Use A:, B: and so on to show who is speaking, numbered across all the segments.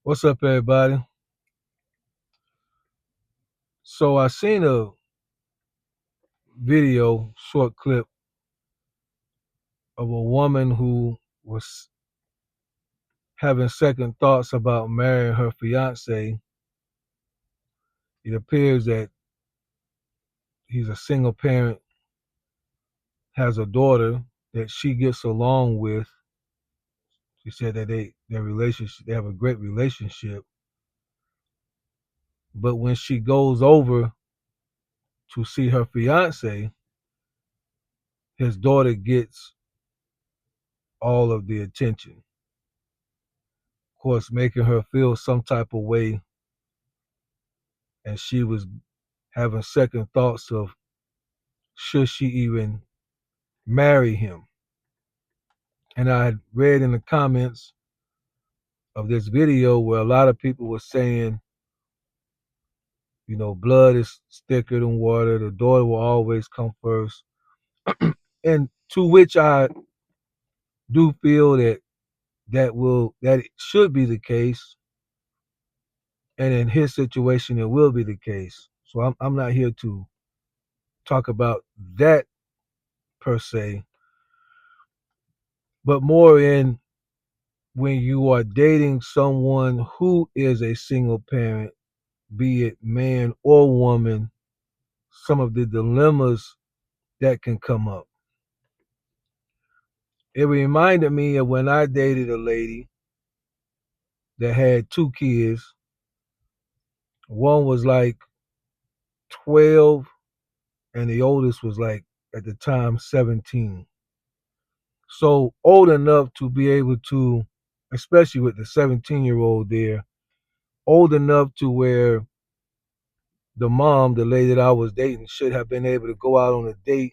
A: What's up, everybody? So I seen a video, short clip of a woman who was having second thoughts about marrying her fiance. It appears that he's a single parent, has a daughter that she gets along with. She said that they have a great relationship. But when she goes over to see her fiance, his daughter gets all of the attention. Of course, making her feel some type of way, and she was having second thoughts of should she even marry him. And I had read in the comments of this video where a lot of people were saying, blood is thicker than water, the daughter will always come first. And to which I do feel that it should be the case, and in his situation it will be the case. So I'm not here to talk about that per se, but more in when you are dating someone who is a single parent, be it man or woman, some of the dilemmas that can come up. It reminded me of when I dated a lady that had two kids. One was like 12, and the oldest was like, at the time, 17. So old enough to be able to, especially with the 17-year-old there, old enough to where the mom, the lady that I was dating, should have been able to go out on a date,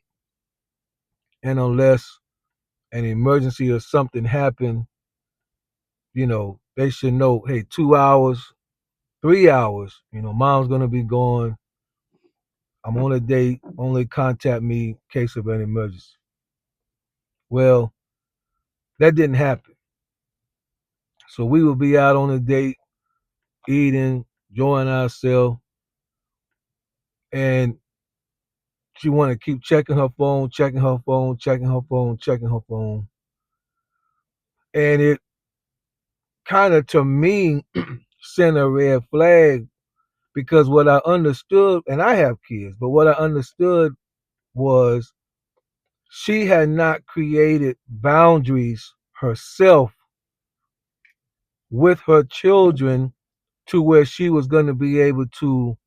A: and unless an emergency or something happened, they should know, hey, 2 hours, 3 hours, mom's gonna be gone. I'm on a date. Only contact me in case of an emergency. Well, that didn't happen. So we would be out on a date, eating, enjoying ourselves, and she wanted to keep checking her phone, checking her phone, checking her phone, checking her phone. And it kind of, to me, sent a red flag because what I understood, and I have kids, but what I understood was she had not created boundaries herself with her children to where she was going to be able to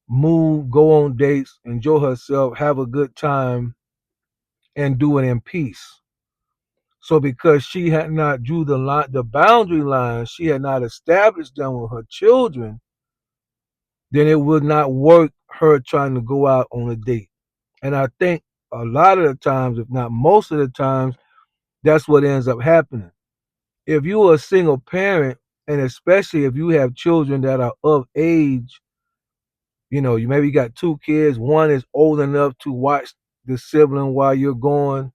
A: move, go on dates, enjoy herself, have a good time, and do it in peace. So because she had not drew the boundary lines, she had not established them with her children, then it would not work her trying to go out on a date. And I think a lot of the times, if not most of the times, that's what ends up happening. If you are a single parent, and especially if you have children that are of age, you maybe got two kids, one is old enough to watch the sibling while you're gone,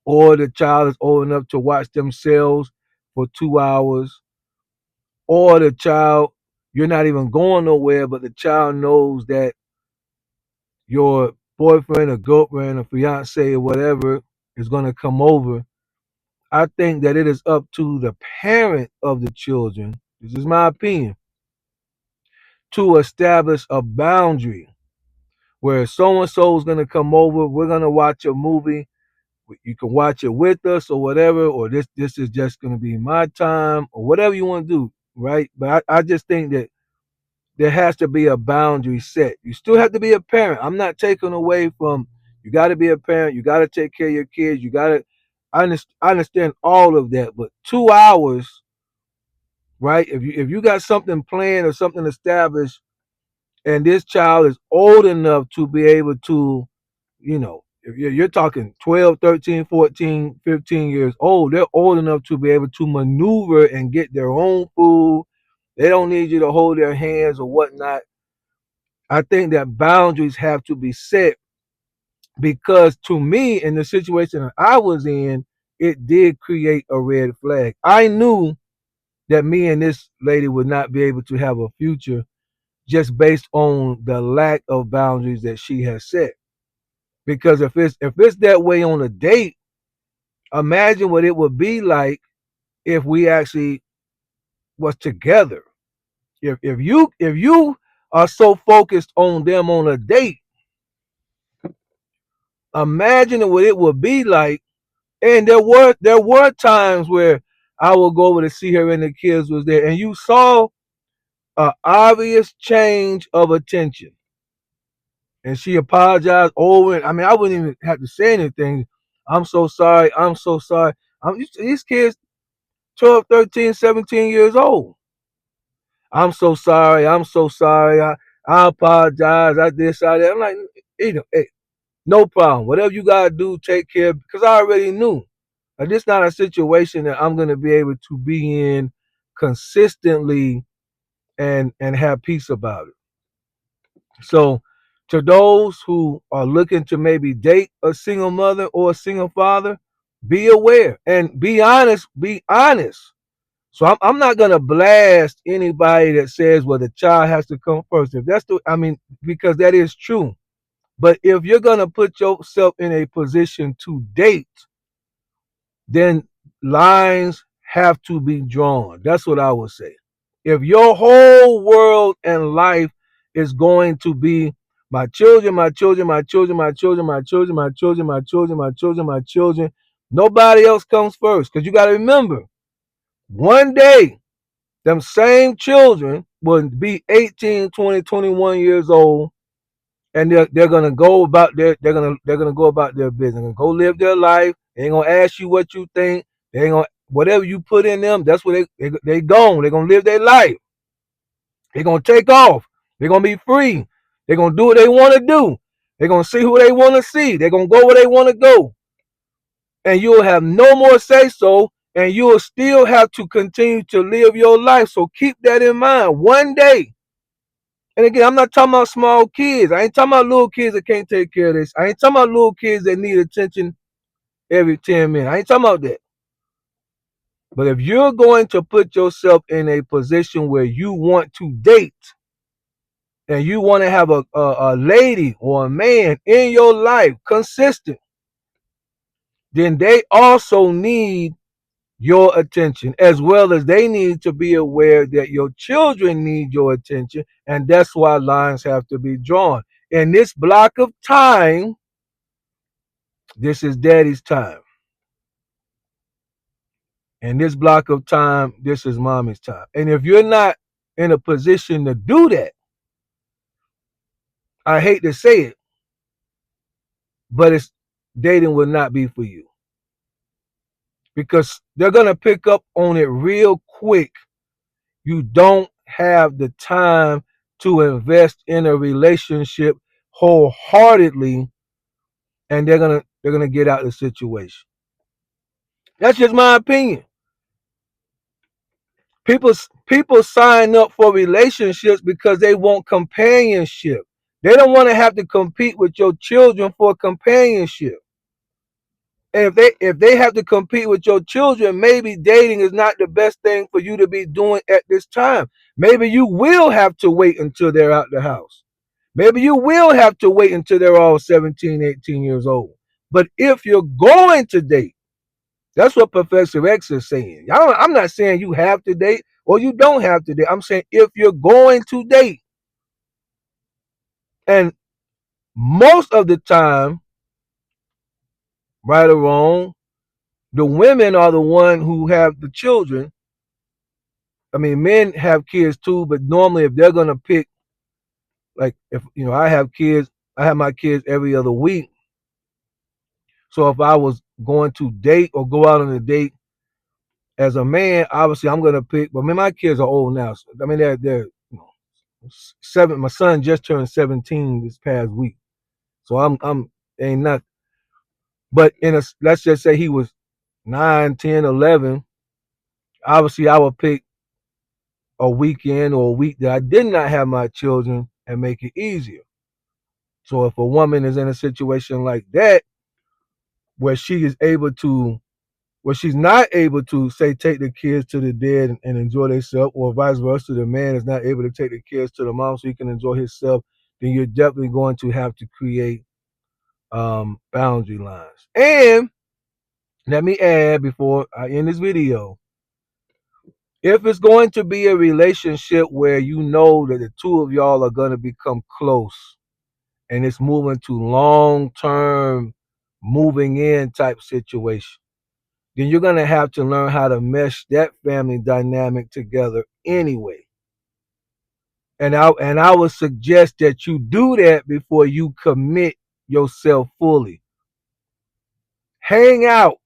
A: or the child is old enough to watch themselves for 2 hours, or the child, you're not even going nowhere, but the child knows that your boyfriend or girlfriend or fiance or whatever is going to come over. I think that it is up to the parent of the children, this is my opinion, to establish a boundary where so and so is going to come over, we're going to watch a movie. You can watch it with us or whatever, or this is just going to be my time or whatever you want to do, right? But I just think that there has to be a boundary set. You still have to be a parent. I'm not taking away from you got to be a parent. You got to take care of your kids. You got to. I understand all of that, but 2 hours, right? If you got something planned or something established, and this child is old enough to be able to, if you're talking 12, 13, 14, 15 years old, they're old enough to be able to maneuver and get their own food. They don't need you to hold their hands or whatnot. I think that boundaries have to be set because to me, in the situation that I was in, it did create a red flag. I knew that me and this lady would not be able to have a future just based on the lack of boundaries that she has set. Because if it's that way on a date, imagine what it would be like if we actually was together. If you are so focused on them on a date, imagine what it would be like. And there were times where I would go over to see her and the kids was there, and you saw an obvious change of attention. And she apologized over it. I mean, I wouldn't even have to say anything. I'm so sorry. I'm so sorry. These kids 12, 13, 17 years old. I'm so sorry. I'm so sorry. I apologize. I this, I that. I'm like, hey, no problem. Whatever you gotta do, take care. Because I already knew. Like, this not a situation that I'm gonna be able to be in consistently and have peace about it. So, to those who are looking to maybe date a single mother or a single father, be aware and be honest. Be honest. So I'm not gonna blast anybody that says, well, the child has to come first. If that's the, I mean, because that is true. But if you're gonna put yourself in a position to date, then lines have to be drawn. That's what I would say. If your whole world and life is going to be my children, my children, my children, my children, my children, my children, my children, my children, my children, nobody else comes first. Because you got to remember, one day, them same children will be 18, 20, 21 years old, and they're gonna go about they're gonna go about their business. They're gonna go live their life. They ain't gonna ask you what you think. They ain't gonna whatever you put in them. That's what they gone. They're gonna live their life. They're gonna take off. They're gonna be free. They're gonna do what they want to do. They're gonna see who they want to see. They're gonna go where they want to go, and you'll have no more say so. And you'll still have to continue to live your life. So keep that in mind. One day, and again, I'm not talking about small kids. I ain't talking about little kids that can't take care of this. I ain't talking about little kids that need attention every 10 minutes. I ain't talking about that. But if you're going to put yourself in a position where you want to date and you want to have a lady or a man in your life consistent, then they also need your attention, as well as they need to be aware that your children need your attention, and that's why lines have to be drawn. In this block of time, this is daddy's time. In this block of time, this is mommy's time. And if you're not in a position to do that, I hate to say it, but it's dating will not be for you, because they're gonna pick up on it real quick. You don't have the time to invest in a relationship wholeheartedly, and they're gonna get out of the situation. That's just my opinion. People people sign up for relationships because they want companionship. They don't want to have to compete with your children for companionship. And if they have to compete with your children, maybe dating is not the best thing for you to be doing at this time. Maybe you will have to wait until they're out the house. Maybe you will have to wait until they're all 17, 18 years old. But if you're going to date, that's what Professor X is saying. I'm not saying you have to date or you don't have to date. I'm saying if you're going to date, and most of the time, right or wrong, the women are the one who have the children. I mean, men have kids too, but normally if they're gonna pick, like if I have kids, I have my kids every other week. So if I was going to date or go out on a date as a man, obviously I'm gonna pick. But I mean, my kids are old now. So, I mean, they're seven. My son just turned 17 this past week, so I'm ain't not. But let's just say he was 9, 10, 11. Obviously, I would pick a weekend or a week that I did not have my children and make it easier. So if a woman is in a situation like that where she is able to where she's not able to say take the kids to the dad and enjoy themselves, or vice versa, the man is not able to take the kids to the mom so he can enjoy himself, then you're definitely going to have to create boundary lines. And let me add before I end this video, if it's going to be a relationship where you know that the two of y'all are going to become close and it's moving to long term moving in type situation, then you're going to have to learn how to mesh that family dynamic together anyway. And I would suggest that you do that before you commit yourself fully. Hang out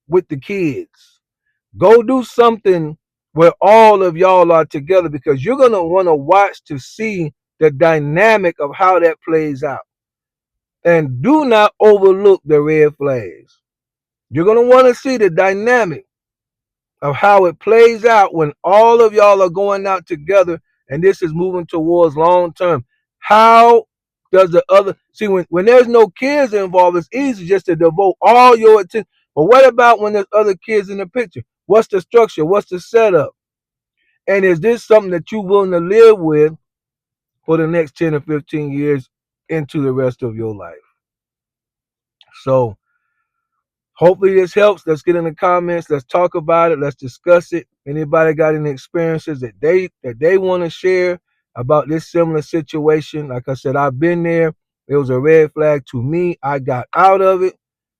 A: with the kids. Go do something where all of y'all are together, because you're going to want to watch to see the dynamic of how that plays out. And do not overlook the red flags. You're going to want to see the dynamic of how it plays out when all of y'all are going out together and this is moving towards long term. How does the other see when there's no kids involved, it's easy just to devote all your attention. But what about when there's other kids in the picture? What's the structure? What's the setup? And is this something that you're willing to live with for the next 10 or 15 years into the rest of your life? So hopefully this helps. Let's get in the comments. Let's talk about it. Let's discuss it. Anybody got any experiences that they want to share about this similar situation? Like I said, I've been there. It was a red flag to me. I got out of it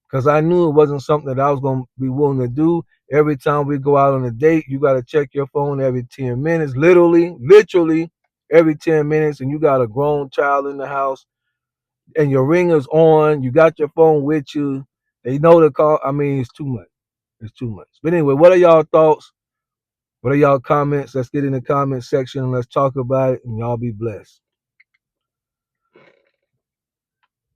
A: because I knew it wasn't something that I was going to be willing to do. Every time we go out on a date, you got to check your phone every 10 minutes, literally every 10 minutes, and you got a grown child in the house and your ringer's on, you got your phone with you. They know the call. I mean, it's too much. It's too much. But anyway, what are y'all thoughts? What are y'all comments? Let's get in the comment section and let's talk about it, and y'all be blessed.